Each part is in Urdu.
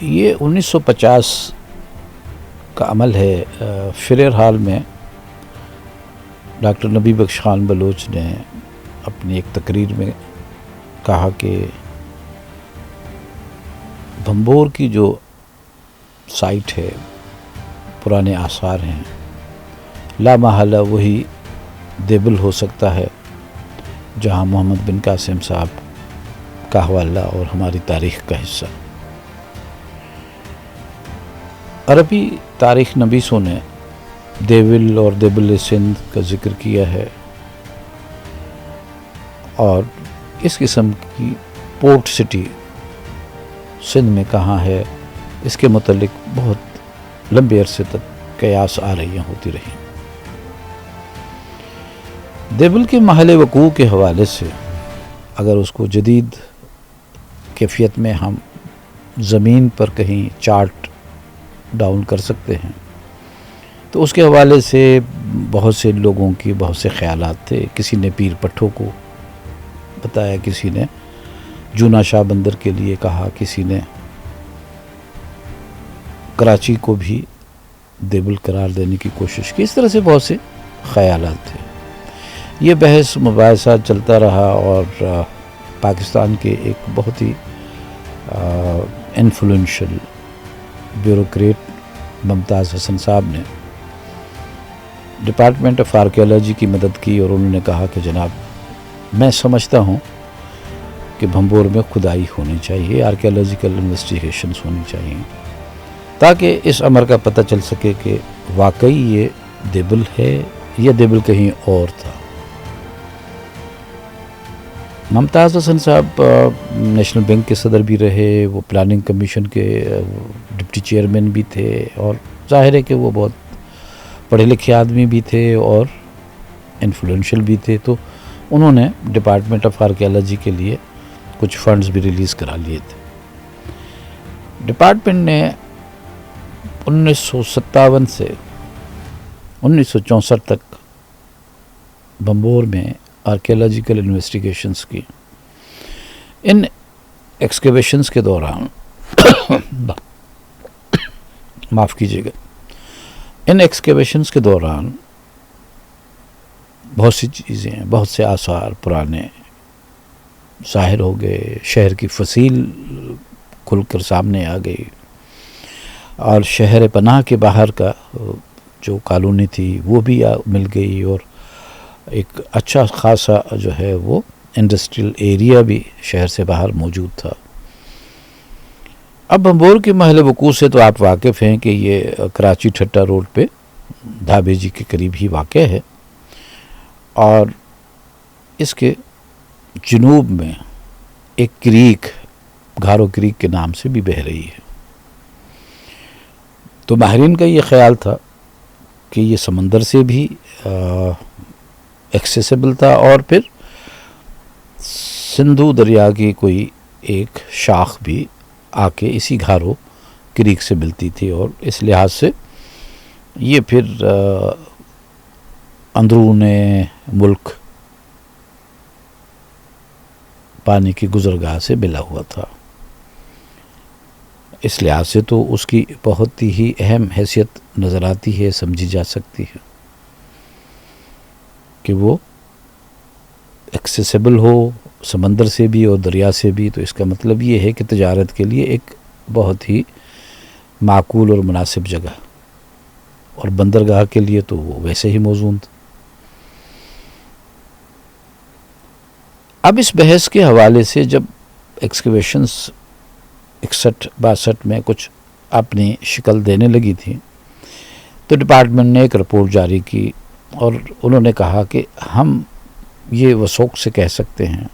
یہ 1950 کا عمل ہے۔ فریر ہال میں ڈاکٹر نبی بخش خان بلوچ نے اپنی ایک تقریر میں کہا کہ بھنبور کی جو سائٹ ہے، پرانے آثار ہیں، لا محالہ وہی دیبل ہو سکتا ہے جہاں محمد بن قاسم صاحب کا حوالہ اور ہماری تاریخ کا حصہ۔ عربی تاریخ نویسوں نے دیول اور دیبل سندھ کا ذکر کیا ہے، اور اس قسم کی پورٹ سٹی سندھ میں کہاں ہے، اس کے متعلق بہت لمبے عرصے تک قیاس آرائیاں ہوتی رہیں۔ دیبل کے محل وقوع کے حوالے سے اگر اس کو جدید کیفیت میں ہم زمین پر کہیں چارٹ ڈاؤن کر سکتے ہیں تو اس کے حوالے سے بہت سے لوگوں کی بہت سے خیالات تھے۔ کسی نے پیر پٹھوں کو بتایا، کسی نے جونا شاہ بندر کے لیے کہا، کسی نے کراچی کو بھی دیبل قرار دینے کی کوشش کی۔ اس طرح سے بہت سے خیالات تھے۔ یہ بحث مباحثہ چلتا رہا، اور پاکستان کے ایک بہت ہی انفلوئنشل بیوروکریٹ ممتاز حسن صاحب نے ڈپارٹمنٹ آف آرکیالوجی کی مدد کی، اور انہوں نے کہا کہ جناب میں سمجھتا ہوں کہ بھنبور میں کھدائی ہونی چاہیے، آرکیالوجیکل انویسٹیگیشنز ہونی چاہیے، تاکہ اس امر کا پتہ چل سکے کہ واقعی یہ دیبل ہے یا دیبل کہیں اور تھا۔ ممتاز حسن صاحب نیشنل بینک کے صدر بھی رہے، وہ پلاننگ کمیشن کے ڈپٹی چیئرمین بھی تھے، اور ظاہر ہے کہ وہ بہت پڑھے لکھے آدمی بھی تھے اور انفلوئنشل بھی تھے، تو انہوں نے ڈپارٹمنٹ آف آرکیالوجی کے لیے کچھ فنڈز بھی ریلیز کرا لیے تھے۔ ڈپارٹمنٹ نے 1957 سے 1964 تک بھنبور میں آرکیالوجیکل انویسٹیگیشنز کی۔ ان ایکسکیویشنز کے دوران معاف کیجیے گا، ان ایکسکیویشنز کے دوران بہت سی چیزیں، بہت سے آثار پرانے ظاہر ہو گئے، شہر کی فصیل کھل کر سامنے آ گئی، اور شہر پناہ کے باہر کا جو کالونی تھی وہ بھی مل گئی، اور ایک اچھا خاصا جو ہے وہ انڈسٹریل ایریا بھی شہر سے باہر موجود تھا۔ اب بھنبور کے محل وقوع سے تو آپ واقف ہیں کہ یہ کراچی ٹھٹا روڈ پہ دھابے جی کے قریب ہی واقع ہے، اور اس کے جنوب میں ایک کریک گھارو کریک کے نام سے بھی بہہ رہی ہے۔ تو ماہرین کا یہ خیال تھا کہ یہ سمندر سے بھی ایکسیسیبل تھا، اور پھر سندھو دریا کی کوئی ایک شاخ بھی آ کے اسی گھارو کریک سے ملتی تھی، اور اس لحاظ سے یہ پھر اندرون ملک پانی کی گزرگاہ سے ملا ہوا تھا۔ اس لحاظ سے تو اس کی بہت ہی اہم حیثیت نظر آتی ہے، سمجھی جا سکتی ہے کہ وہ ایکسیسیبل ہو سمندر سے بھی اور دریا سے بھی، تو اس کا مطلب یہ ہے کہ تجارت کے لیے ایک بہت ہی معقول اور مناسب جگہ، اور بندرگاہ کے لیے تو وہ ویسے ہی موزون تھا۔ اب اس بحث کے حوالے سے جب ایکسکیویشنز 61-62 میں کچھ اپنی شکل دینے لگی تھی، تو ڈپارٹمنٹ نے ایک رپورٹ جاری کی، اور انہوں نے کہا کہ ہم یہ وثوق سے کہہ سکتے ہیں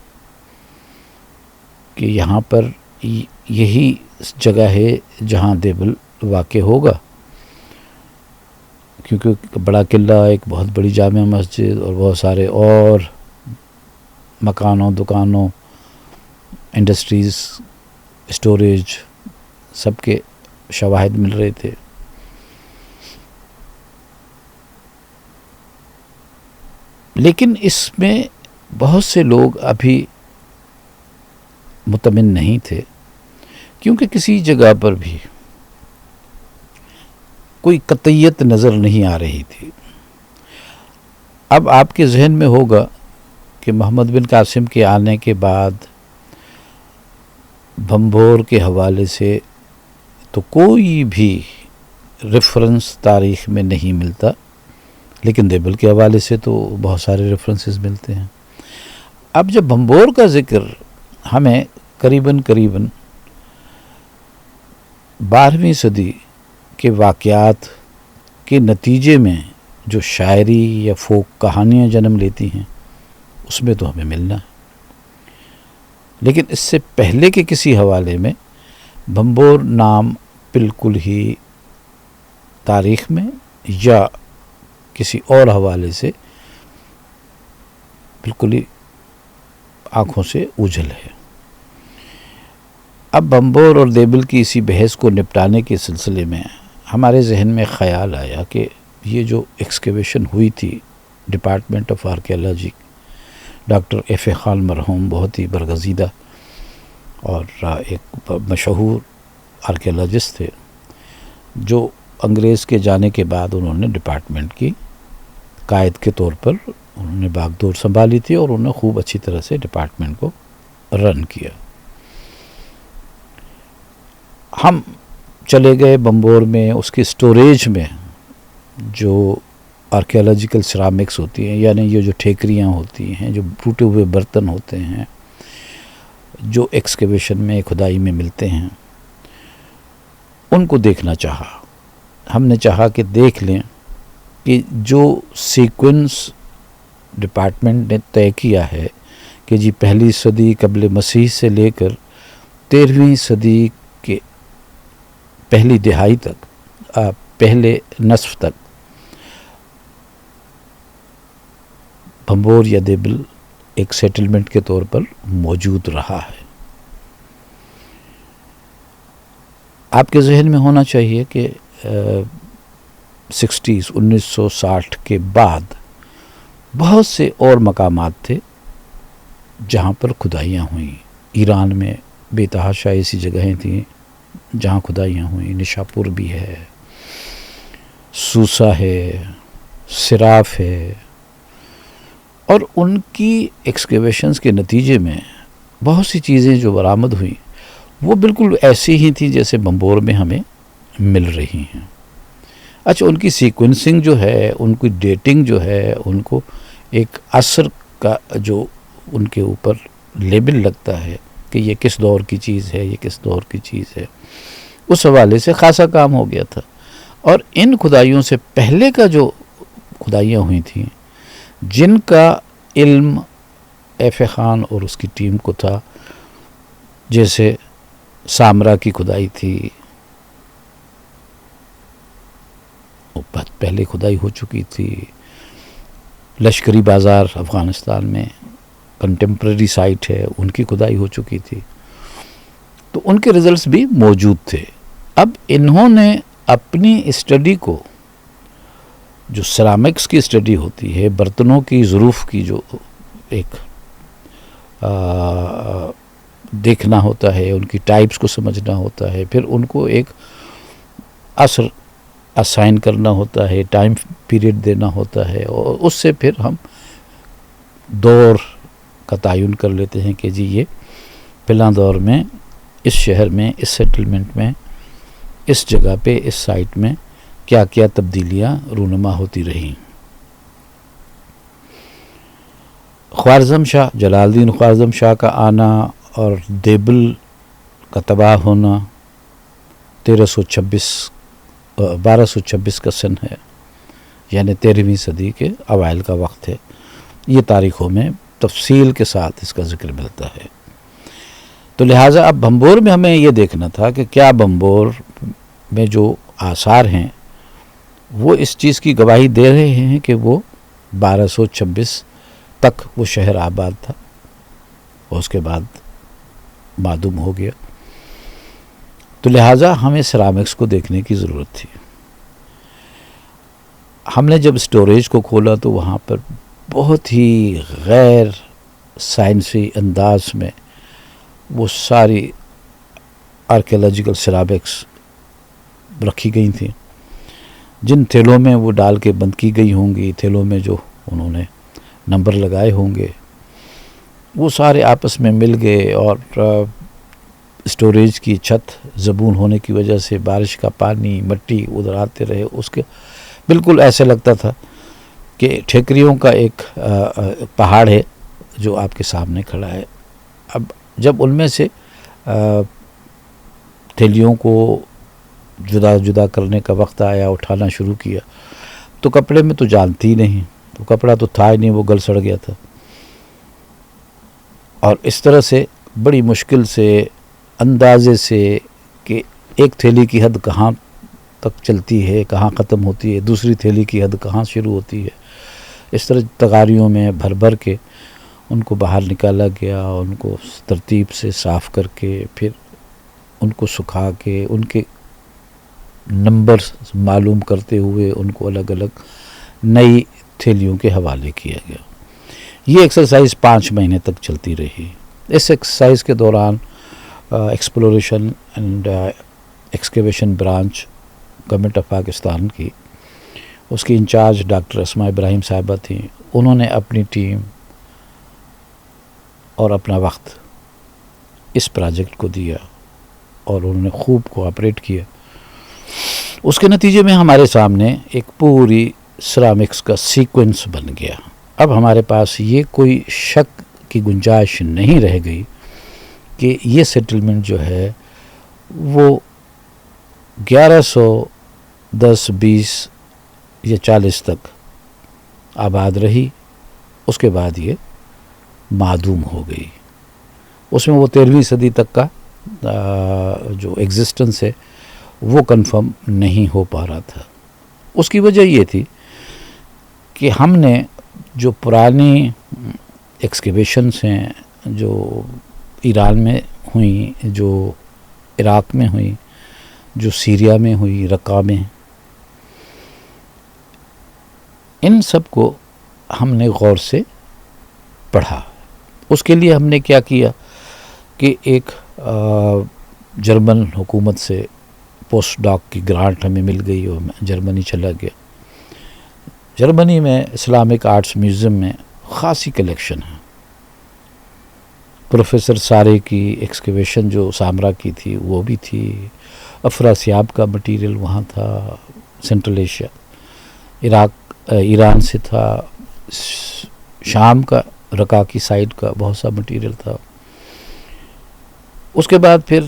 کہ یہاں پر یہی جگہ ہے جہاں دیبل واقع ہوگا، کیونکہ بڑا قلعہ، ایک بہت بڑی جامع مسجد اور بہت سارے اور مکانوں، دکانوں، انڈسٹریز، اسٹوریج، سب کے شواہد مل رہے تھے۔ لیکن اس میں بہت سے لوگ ابھی مطمئن نہیں تھے، کیونکہ کسی جگہ پر بھی کوئی قطعیت نظر نہیں آ رہی تھی. اب آپ کے ذہن میں ہوگا کہ محمد بن قاسم کے آنے کے بعد بھمبور کے حوالے سے تو کوئی بھی ریفرنس تاریخ میں نہیں ملتا، لیکن دیبل کے حوالے سے تو بہت سارے ریفرنسز ملتے ہیں. اب جب بھمبور کا ذکر ہمیں قریباً 12ویں صدی کے واقعات کے نتیجے میں جو شاعری یا فوک کہانیاں جنم لیتی ہیں اس میں تو ہمیں ملنا ہے، لیکن اس سے پہلے کے کسی حوالے میں بھمبور نام بالکل ہی تاریخ میں یا کسی اور حوالے سے بالکل ہی آنکھوں سے اوجھل ہے. اب بھمبور اور دیبل کی اسی بحث کو نپٹانے کے سلسلے میں ہمارے ذہن میں خیال آیا کہ یہ جو ایکسکیویشن ہوئی تھی department of archaeology, doctor F A Khan مرحوم بہت ہی برگزیدہ اور ایک مشہور آرکیالوجسٹ تھے، جو انگریز کے جانے کے بعد انہوں نے ڈپارٹمنٹ کی قائد کے طور پر انہوں نے باغ دور سنبھالی تھی اور انہوں نے خوب اچھی طرح سے ڈپارٹمنٹ کو رن کیا. ہم چلے گئے بھمبور میں، اس کے سٹوریج میں جو آرکیالوجیکل سیرامکس ہوتی ہیں، یعنی یہ جو ٹھیکریاں ہوتی ہیں، جو ٹوٹے ہوئے برتن ہوتے ہیں جو ایکسکیویشن میں کھدائی میں ملتے ہیں، ان کو دیکھنا چاہا. ہم نے چاہا کہ دیکھ لیں کہ جو سیکوینس ڈپارٹمنٹ نے طے کیا ہے کہ جی 1 صدی قبل مسیح سے لے کر 13ویں صدی کے پہلی دہائی تک، پہلے نصف تک بھمبور یا دیبل ایک سیٹلمنٹ کے طور پر موجود رہا ہے. آپ کے ذہن میں ہونا چاہیے کہ 1960 کے بعد بہت سے اور مقامات تھے جہاں پر کھدائیاں ہوئیں. ایران میں بے تحاشا ایسی جگہیں تھیں جہاں کھدائیاں ہوئیں. نشاپور بھی ہے، سوسا ہے، سراف ہے، اور ان کی ایکسکیویشنز کے نتیجے میں بہت سی چیزیں جو برآمد ہوئیں وہ بالکل ایسی ہی تھیں جیسے بھمبور میں ہمیں مل رہی ہیں. اچھا، ان کی سیکوینسنگ جو ہے، ان کی ڈیٹنگ جو ہے، ان کو ایک عصر کا جو ان کے اوپر لیبل لگتا ہے کہ یہ کس دور کی چیز ہے، یہ کس دور کی چیز ہے، اس حوالے سے خاصا کام ہو گیا تھا. اور ان کھدائیوں سے پہلے کا جو کھدائیاں ہوئی تھیں جن کا علم ایف اے خان اور اس کی ٹیم کو تھا، جیسے سامرا کی کھدائی تھی، بہت پہلے کھدائی ہو چکی تھی. لشکری بازار افغانستان میں کنٹمپریری سائٹ ہے، ان کی کھدائی ہو چکی تھی، تو ان کے ریزلٹس بھی موجود تھے. اب انہوں نے اپنی اسٹڈی کو، جو سیرامکس کی اسٹڈی ہوتی ہے، برتنوں کی ظروف کی جو ایک دیکھنا ہوتا ہے، ان کی ٹائپس کو سمجھنا ہوتا ہے، پھر ان کو ایک عصر اسائن کرنا ہوتا ہے، ٹائم پیریڈ دینا ہوتا ہے، اور اس سے پھر ہم دور کا تعین کر لیتے ہیں کہ جی یہ فلاں دور میں اس شہر میں، اس سیٹلمنٹ میں، اس جگہ پہ، اس سائٹ میں کیا کیا تبدیلیاں رونما ہوتی رہیں. خوارزم شاہ، جلال الدین خوارزم شاہ کا آنا اور دیبل کا تباہ ہونا 1226 کا سن ہے، یعنی 13ویں صدی کے اوائل کا وقت ہے. یہ تاریخوں میں تفصیل کے ساتھ اس کا ذکر ملتا ہے. تو لہٰذا اب بھمبور میں ہمیں یہ دیکھنا تھا کہ کیا بھمبور میں جو آثار ہیں وہ اس چیز کی گواہی دے رہے ہیں کہ وہ 1226 تک وہ شہر آباد تھا اور اس کے بعد معدوم ہو گیا. تو لہٰذا ہمیں سیرامکس کو دیکھنے کی ضرورت تھی. ہم نے جب اسٹوریج کو کھولا تو وہاں پر بہت ہی غیر سائنسی انداز میں وہ ساری آرکیولوجیکل سیرامکس رکھی گئی تھیں، جن تھیلوں میں وہ ڈال کے بند کی گئی ہوں گی، تھیلوں میں جو انہوں نے نمبر لگائے ہوں گے، وہ سارے آپس میں مل گئے، اور اسٹوریج کی چھت زبون ہونے کی وجہ سے بارش کا پانی، مٹی ادھر آتے رہے، اس کے بالکل ایسے لگتا تھا کہ ٹھیکریوں کا ایک پہاڑ ہے جو آپ کے سامنے کھڑا ہے۔ اب جب ان میں سے تھیلیوں کو جدا جدا کرنے کا وقت آیا، اٹھانا شروع کیا، تو کپڑے میں تو جانتی ہی نہیں، تو کپڑا تو تھا ہی نہیں، وہ گل سڑ گیا تھا، اور اس طرح سے بڑی مشکل سے، اندازے سے کہ ایک تھیلی کی حد کہاں تک چلتی ہے، کہاں ختم ہوتی ہے، دوسری تھیلی کی حد کہاں شروع ہوتی ہے، اس طرح تغاریوں میں بھر بھر کے ان کو باہر نکالا گیا، ان کو ترتیب سے صاف کر کے، پھر ان کو سکھا کے، ان کے نمبر معلوم کرتے ہوئے ان کو الگ الگ نئی تھیلیوں کے حوالے کیا گیا۔ یہ ایکسرسائز 5 مہینے تک چلتی رہی۔ اس ایکسرسائز کے دوران exploration and excavation branch government of Pakistan کی، اس کی انچارج ڈاکٹر اسماء ابراہیم صاحبہ تھیں، انہوں نے اپنی ٹیم اور اپنا وقت اس پروجیکٹ کو دیا، اور انہوں نے خوب کوآپریٹ کیا۔ اس کے نتیجے میں ہمارے سامنے ایک پوری سیرامکس کا سیکوینس بن گیا۔ اب ہمارے پاس یہ کوئی شک کی گنجائش نہیں رہ گئی کہ یہ سیٹلمنٹ جو ہے وہ 1110، 20 یا 40 تک آباد رہی، اس کے بعد یہ معدوم ہو گئی۔ اس میں وہ 13ویں صدی تک کا جو ایگزسٹنس ہے وہ کنفرم نہیں ہو پا رہا تھا۔ اس کی وجہ یہ تھی کہ ہم نے جو پرانی ایکسکیویشنس ہیں، جو ایران میں ہوئیں، جو عراق میں ہوئیں، جو سیریا میں ہوئی، رقہ میں، ان سب کو ہم نے غور سے پڑھا۔ اس کے لیے ہم نے کیا کیا کہ ایک جرمن حکومت سے پوسٹ ڈاک کی گرانٹ ہمیں مل گئی، اور میں جرمنی چلا گیا۔ جرمنی میں اسلامک آرٹس میوزیم میں خاصی کلیکشن ہے۔ پروفیسر سارے کی ایکسکیویشن جو سامرا کی تھی وہ بھی تھی، افراسیاب کا مٹیریل وہاں تھا، سینٹرل ایشیا، ایران سے تھا، شام کا رقہ کی سائڈ کا بہت سا مٹیریل تھا۔ اس کے بعد پھر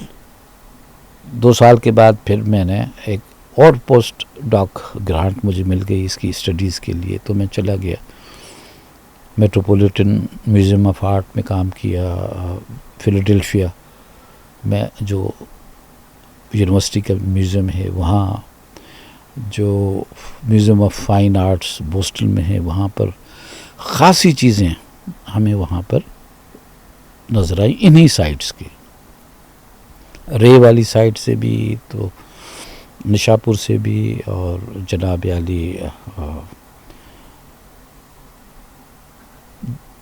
2 سال کے بعد پھر میں نے ایک اور پوسٹ ڈاک گرانٹ مجھے مل گئی اس کی اسٹڈیز کے لیے، تو میں چلا گیا میٹروپولیٹن میوزیم آف آرٹ میں کام کیا، فیلاڈیلفیا میں جو یونیورسٹی کا میوزیم ہے وہاں، جو museum of fine arts Boston میں ہے وہاں پر خاصی چیزیں ہمیں وہاں پر نظر آئی، انہی سائٹس کی، رے والی سائٹ سے بھی، تو نشاپور سے بھی، اور جناب علی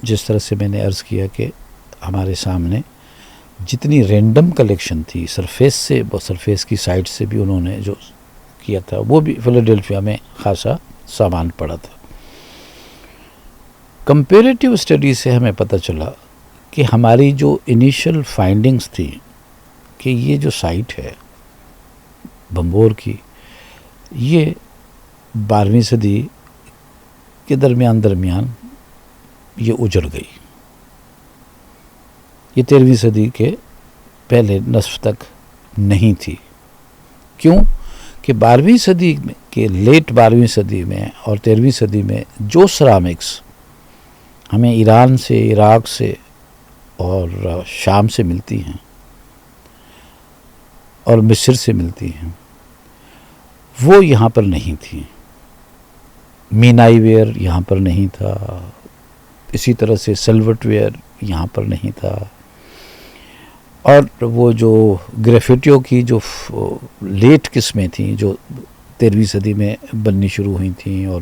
جس طرح سے میں نے عرض کیا کہ ہمارے سامنے جتنی رینڈم کلیکشن تھی سرفیس کی سائٹ سے بھی انہوں نے جو کیا تھا، وہ بھی فیلاڈیلفیا میں خاصا سامان پڑا تھا۔ کمپیریٹیو اسٹڈی سے ہمیں پتہ چلا کہ ہماری جو انیشل فائنڈنگز تھی کہ یہ جو سائٹ ہے بمبور کی، یہ 12ویں صدی کے درمیان یہ اجڑ گئی، یہ 13ویں صدی کے پہلے نصف تک نہیں تھی۔ کیوں کہ 12ویں صدی کے لیٹ 12ویں صدی میں اور 13ویں صدی میں جو سیرامکس ہمیں ایران سے، عراق سے اور شام سے ملتی ہیں اور مصر سے ملتی ہیں، وہ یہاں پر نہیں تھی۔ مینائی ویئر یہاں پر نہیں تھا، اسی طرح سے سلوٹ ویئر یہاں پر نہیں تھا، اور وہ جو گریفٹیوں کی جو لیٹ قسمیں تھیں جو 13ویں صدی میں بننی شروع ہوئی تھیں اور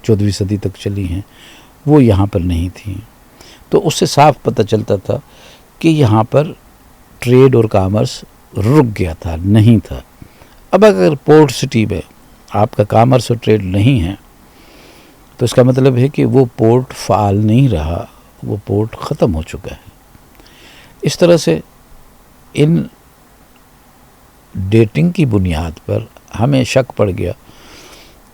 14ویں صدی تک چلی ہیں، وہ یہاں پر نہیں تھیں۔ تو اس سے صاف پتہ چلتا تھا کہ یہاں پر ٹریڈ اور کامرس رک گیا تھا، نہیں تھا. اب اگر پورٹ سٹی میں آپ کا کامرس اور ٹریڈ نہیں ہے تو اس کا مطلب ہے کہ وہ پورٹ فعال نہیں رہا، وہ پورٹ ختم ہو چکا ہے. اس طرح سے ان ڈیٹنگ کی بنیاد پر ہمیں شک پڑ گیا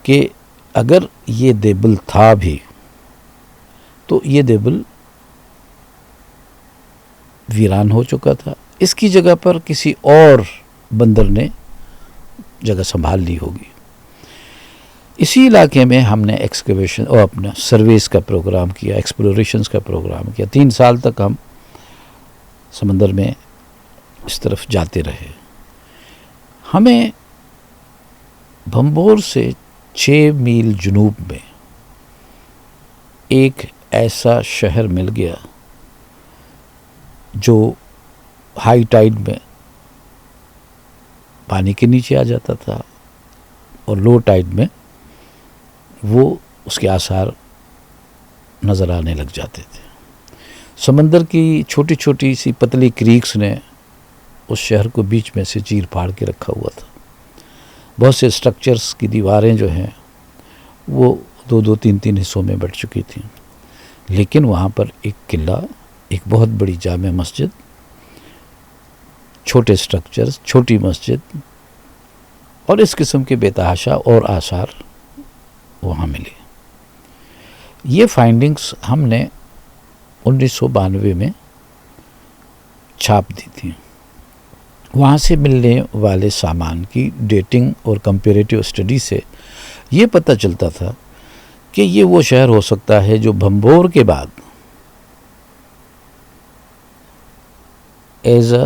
کہ اگر یہ دیبل تھا بھی تو یہ دیبل ویران ہو چکا تھا، اس کی جگہ پر کسی اور بندر نے جگہ سنبھال لی ہوگی. اسی علاقے میں ہم نے ایکسکیویشن اور اپنا سرویز کا پروگرام کیا، ایکسپلوریشنز کا پروگرام کیا. 3 سال تک ہم سمندر میں اس طرف جاتے رہے. ہمیں بھمبور سے 6 میل جنوب میں ایک ایسا شہر مل گیا جو ہائی ٹائیڈ میں پانی کے نیچے آ جاتا تھا اور لو ٹائیڈ میں وہ اس کے آثار نظر آنے لگ جاتے تھے. سمندر کی چھوٹی چھوٹی سی پتلی کریکس نے اس شہر کو بیچ میں سے چیر پھاڑ کے رکھا ہوا تھا. بہت سے سٹرکچرز کی دیواریں جو ہیں وہ 2-2 3-3 حصوں میں بٹ چکی تھیں، لیکن وہاں پر ایک قلعہ، ایک بہت بڑی جامع مسجد، چھوٹے سٹرکچرز، چھوٹی مسجد اور اس قسم کے بے تحاشا اور آثار وہاں ملے. یہ فائنڈنگز ہم نے 1992 میں چھاپ دی تھی. وہاں سے ملنے والے سامان کی ڈیٹنگ اور کمپیریٹیو اسٹڈی سے یہ پتہ چلتا تھا کہ یہ وہ شہر ہو سکتا ہے جو بھمبور کے بعد ایز اے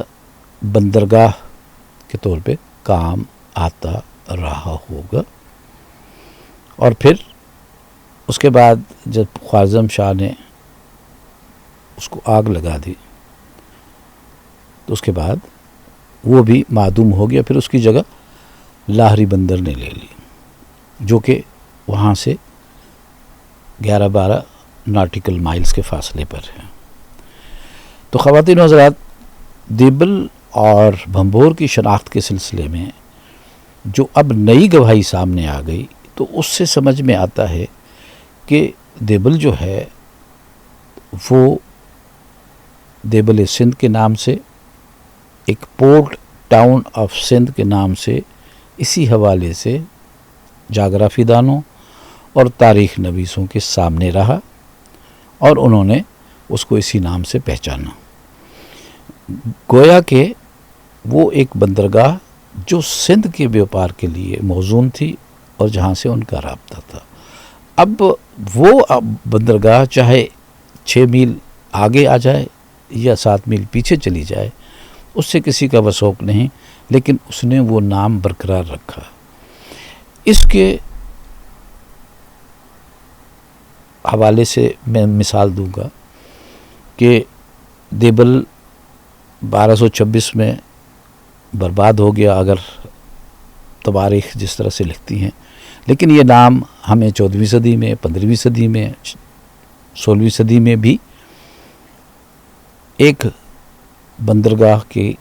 بندرگاہ کے طور پہ کام آتا رہا ہوگا. اور پھر اس کے بعد جب خوارزم شاہ نے اس کو آگ لگا دی تو اس کے بعد وہ بھی معدوم ہو گیا. پھر اس کی جگہ لاہری بندر نے لے لی جو کہ وہاں سے 11-12 ناٹیکل مائلز کے فاصلے پر ہے. تو خواتین و حضرات، دیبل اور بھمبور کی شناخت کے سلسلے میں جو اب نئی گواہی سامنے آ گئی تو اس سے سمجھ میں آتا ہے کہ دیبل جو ہے وہ دیبل سندھ کے نام سے، ایک پورٹ ٹاؤن آف سندھ کے نام سے، اسی حوالے سے جاگرافی دانوں اور تاریخ نویسوں کے سامنے رہا اور انہوں نے اس کو اسی نام سے پہچانا. گویا کہ وہ ایک بندرگاہ جو سندھ کے بیوپار کے لیے موزون تھی اور جہاں سے ان کا رابطہ تھا. اب وہ بندرگاہ چاہے 6 میل آگے آ جائے یا 7 میل پیچھے چلی جائے، اس سے کسی کا وثوق نہیں، لیکن اس نے وہ نام برقرار رکھا. اس کے حوالے سے میں مثال دوں گا کہ دیبل 1226 میں برباد ہو گیا اگر تواریخ جس طرح سے لکھتی ہیں، لیکن یہ نام ہمیں 14ویں صدی میں، 15ویں صدی میں، 16ویں صدی میں بھی ایک بندرگاہ کے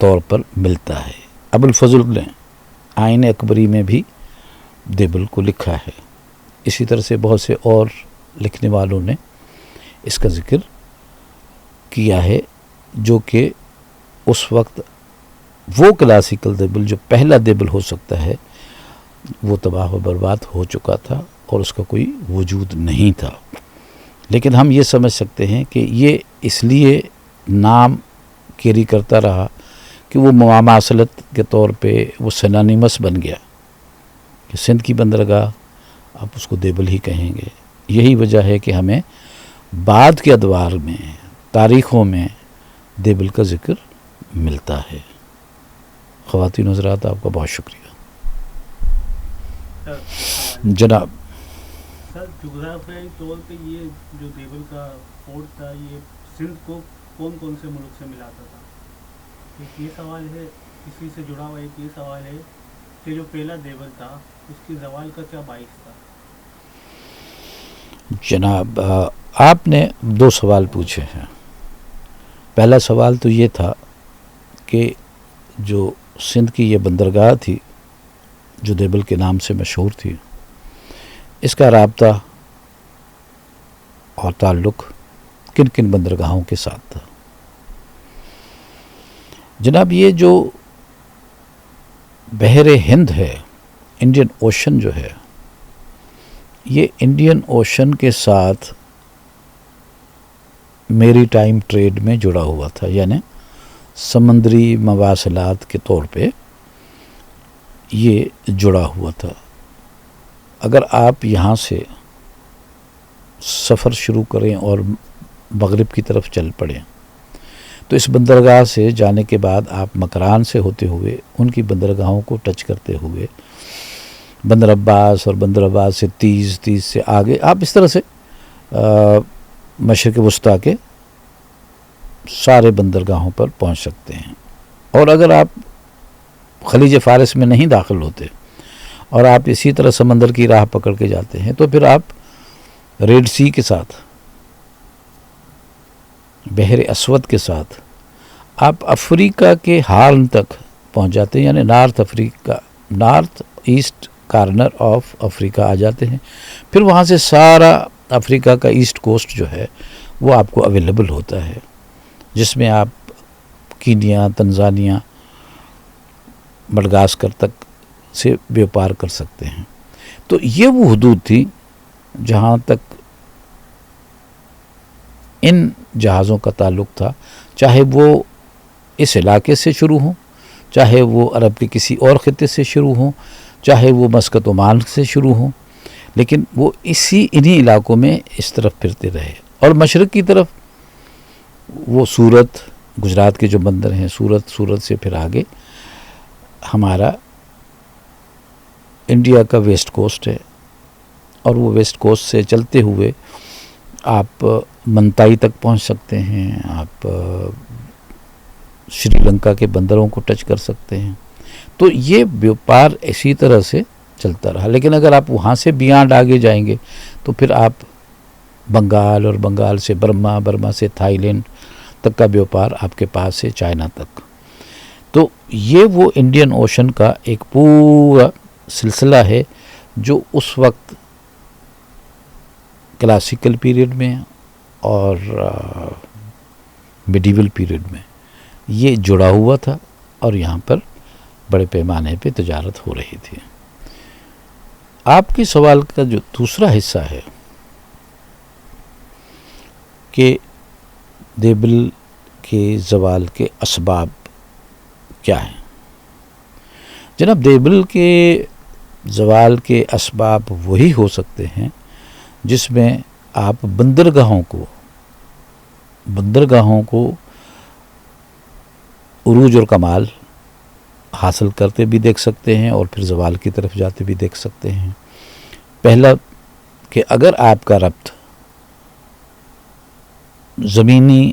طور پر ملتا ہے. ابوالفضل نے آئین اکبری میں بھی دیبل کو لکھا ہے. اسی طرح سے بہت سے اور لکھنے والوں نے اس کا ذکر کیا ہے، جو کہ اس وقت وہ کلاسیکل دیبل جو پہلا دیبل ہو سکتا ہے وہ تباہ و برباد ہو چکا تھا اور اس کا کوئی وجود نہیں تھا. لیکن ہم یہ سمجھ سکتے ہیں کہ یہ اس لیے نام کیری کرتا رہا کہ وہ مماثلت کے طور پہ وہ سینونیمس بن گیا کہ سندھ کی بندرگاہ آپ اس کو دیبل ہی کہیں گے. یہی وجہ ہے کہ ہمیں بعد کے ادوار میں، تاریخوں میں دیبل کا ذکر ملتا ہے. خواتین حضرات، آپ کا بہت شکریہ. جناب سر، جغرافیائی طور پہ یہ جو دیبل کا فورٹ تھا یہ سندھ کو کون کون سے ملک سے ملاتا تھا؟ ایک یہ سوال ہے. اسی سے جڑا ہوا ایک یہ سوال ہے کہ جو پہلا دیبل تھا اس کی زوال کا کیا باعث تھا؟ جناب، آپ نے 2 سوال پوچھے ہیں. پہلا سوال تو یہ تھا کہ جو سندھ کی یہ بندرگاہ تھی جو دیبل کے نام سے مشہور تھی، اس کا رابطہ اور تعلق کن کن بندرگاہوں کے ساتھ تھا؟ جناب، یہ جو بحر ہند ہے، انڈین اوشن جو ہے، یہ انڈین اوشن کے ساتھ میری ٹائم ٹریڈ میں جڑا ہوا تھا، یعنی سمندری مواصلات کے طور پہ یہ جڑا ہوا تھا۔ اگر آپ یہاں سے سفر شروع کریں اور مغرب کی طرف چل پڑیں تو اس بندرگاہ سے جانے کے بعد آپ مکران سے ہوتے ہوئے ان کی بندرگاہوں کو ٹچ کرتے ہوئے بندر عباس اور بندر عباس سے تیز سے آگے آپ اس طرح سے مشرق وسطیٰ کے سارے بندرگاہوں پر پہنچ سکتے ہیں۔ اور اگر آپ خلیج فارس میں نہیں داخل ہوتے اور آپ اسی طرح سمندر کی راہ پکڑ کے جاتے ہیں تو پھر آپ ریڈ سی کے ساتھ، بحر اسود کے ساتھ آپ افریقہ کے ہارن تک پہنچ جاتے ہیں، یعنی north east corner of Africa آ جاتے ہیں۔ پھر وہاں سے سارا افریقہ کا ایسٹ کوسٹ جو ہے وہ آپ کو اویلیبل ہوتا ہے، جس میں آپ کینیا، تنزانیہ، مڈغاسکر تک سے بیوپار کر سکتے ہیں۔ تو یہ وہ حدود تھی جہاں تک ان جہازوں کا تعلق تھا، چاہے وہ اس علاقے سے شروع ہوں، چاہے وہ عرب کے کسی اور خطے سے شروع ہوں، چاہے وہ مسقط عمان سے شروع ہوں، لیکن وہ انہی علاقوں میں اس طرف پھرتے رہے۔ اور مشرق کی طرف وہ سورت، گجرات کے جو بندر ہیں، سورت سے پھر آگے ہمارا انڈیا کا ویسٹ کوسٹ ہے، اور وہ ویسٹ کوسٹ سے چلتے ہوئے آپ منتائی تک پہنچ سکتے ہیں، آپ شری لنکا کے بندروں کو ٹچ کر سکتے ہیں۔ تو یہ بیوپار اسی طرح سے چلتا رہا۔ لیکن اگر آپ وہاں سے بیانڈ آگے جائیں گے تو پھر آپ بنگال، اور بنگال سے برما سے تھائی لینڈ تک کا بیوپار آپ کے پاس ہے، چائنا تک۔ تو یہ وہ انڈین اوشن کا ایک پورا سلسلہ ہے جو اس وقت کلاسیکل پیریڈ میں اور میڈیول پیریڈ میں یہ جڑا ہوا تھا، اور یہاں پر بڑے پیمانے پہ تجارت ہو رہی تھی۔ آپ کے سوال کا جو دوسرا حصہ ہے کہ دیبل کے زوال کے اسباب کیا ہیں، جناب، دیبل کے زوال کے اسباب وہی ہو سکتے ہیں جس میں آپ بندرگاہوں کو عروج اور کمال حاصل کرتے بھی دیکھ سکتے ہیں، اور پھر زوال کی طرف جاتے بھی دیکھ سکتے ہیں۔ پہلا کہ اگر آپ کا ربط زمینی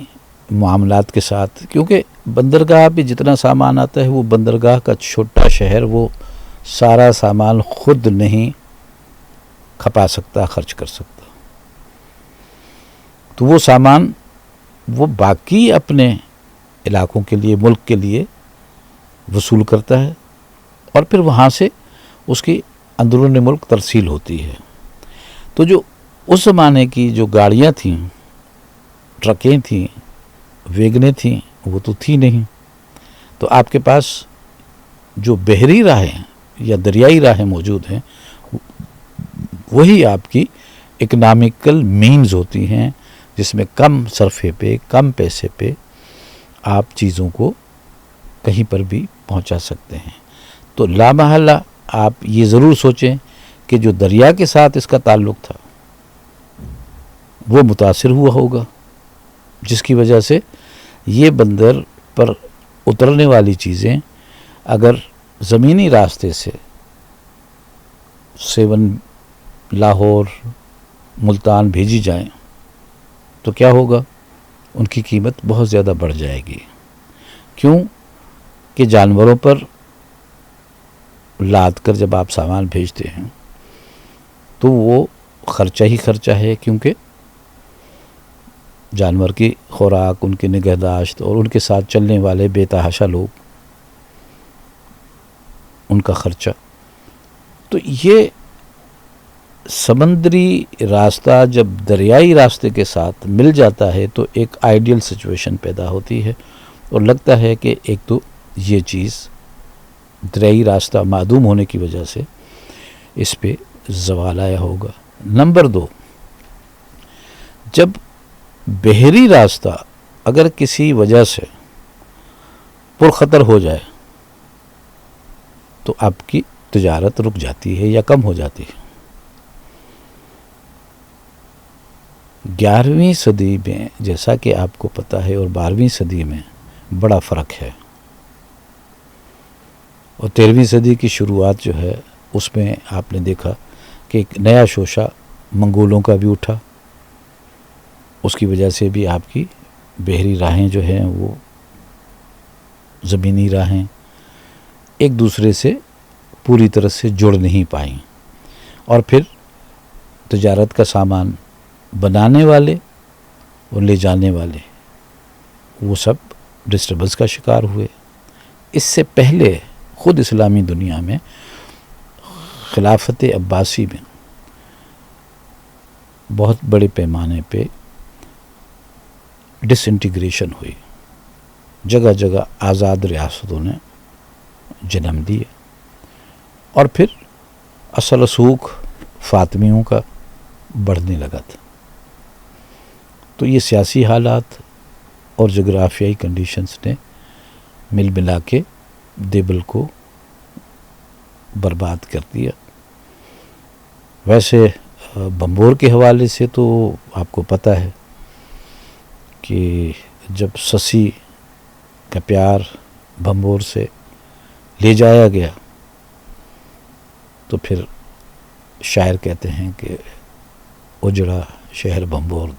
معاملات کے ساتھ، کیونکہ بندرگاہ پہ جتنا سامان آتا ہے وہ بندرگاہ کا چھوٹا شہر وہ سارا سامان خود نہیں کھپا سکتا، خرچ کر سکتا، تو وہ سامان وہ باقی اپنے علاقوں کے لیے، ملک کے لیے وصول کرتا ہے، اور پھر وہاں سے اس کی اندرون ملک ترسیل ہوتی ہے۔ تو جو اس زمانے کی جو گاڑیاں تھیں، ٹرکیں تھیں، ویگنیں تھیں، وہ تو تھی نہیں۔ تو آپ کے پاس جو بحری راہیں یا دریائی راہیں موجود ہیں وہی آپ کی اکنامیکل مینز ہوتی ہیں، جس میں کم صرفے پہ، کم پیسے پہ آپ چیزوں کو کہیں پر بھی پہنچا سکتے ہیں۔ تو لامحالہ آپ یہ ضرور سوچیں کہ جو دریا کے ساتھ اس کا تعلق تھا وہ متاثر ہوا ہوگا، جس کی وجہ سے یہ بندر پر اترنے والی چیزیں اگر زمینی راستے سے سیون، لاہور، ملتان بھیجی جائیں تو کیا ہوگا؟ ان کی قیمت بہت زیادہ بڑھ جائے گی۔ کیوں کہ جانوروں پر لاد کر جب آپ سامان بھیجتے ہیں تو وہ خرچہ ہی خرچہ ہے، کیونکہ جانور کی خوراک، ان کی نگہداشت اور ان کے ساتھ چلنے والے بے تحاشا لوگ، ان کا خرچہ. تو یہ سمندری راستہ جب دریائی راستے کے ساتھ مل جاتا ہے تو ایک آئیڈیل سچویشن پیدا ہوتی ہے، اور لگتا ہے کہ ایک تو یہ چیز دریائی راستہ معدوم ہونے کی وجہ سے اس پہ زوال آیا ہوگا. نمبر 2، جب بحری راستہ اگر کسی وجہ سے پرخطر ہو جائے تو آپ کی تجارت رک جاتی ہے یا کم ہو جاتی ہے. 11ویں صدی میں جیسا کہ آپ کو پتہ ہے اور 12ویں صدی میں بڑا فرق ہے، اور 13ویں صدی کی شروعات جو ہے اس میں آپ نے دیکھا کہ ایک نیا شوشہ منگولوں کا بھی اٹھا. اس کی وجہ سے بھی آپ کی بحری راہیں جو ہیں وہ زمینی راہیں ایک دوسرے سے پوری طرح سے جڑ نہیں پائیں، اور پھر تجارت کا سامان بنانے والے اور لے جانے والے وہ سب ڈسٹربنس کا شکار ہوئے. اس سے پہلے خود اسلامی دنیا میں خلافت عباسی میں بہت بڑے پیمانے پہ ڈس انٹیگریشن ہوئی، جگہ جگہ آزاد ریاستوں نے جنم دیے، اور پھر اصل رسوخ فاطمیوں کا بڑھنے لگا تھا. تو یہ سیاسی حالات اور جغرافیائی کنڈیشنز نے مل ملا کے دیبل کو برباد کر دیا. ویسے بھمبور کے حوالے سے تو آپ کو پتہ ہے کہ جب سسی کا پیار بھمبور سے لے جایا گیا تو پھر شاعر کہتے ہیں کہ اجڑا شہر بھمبور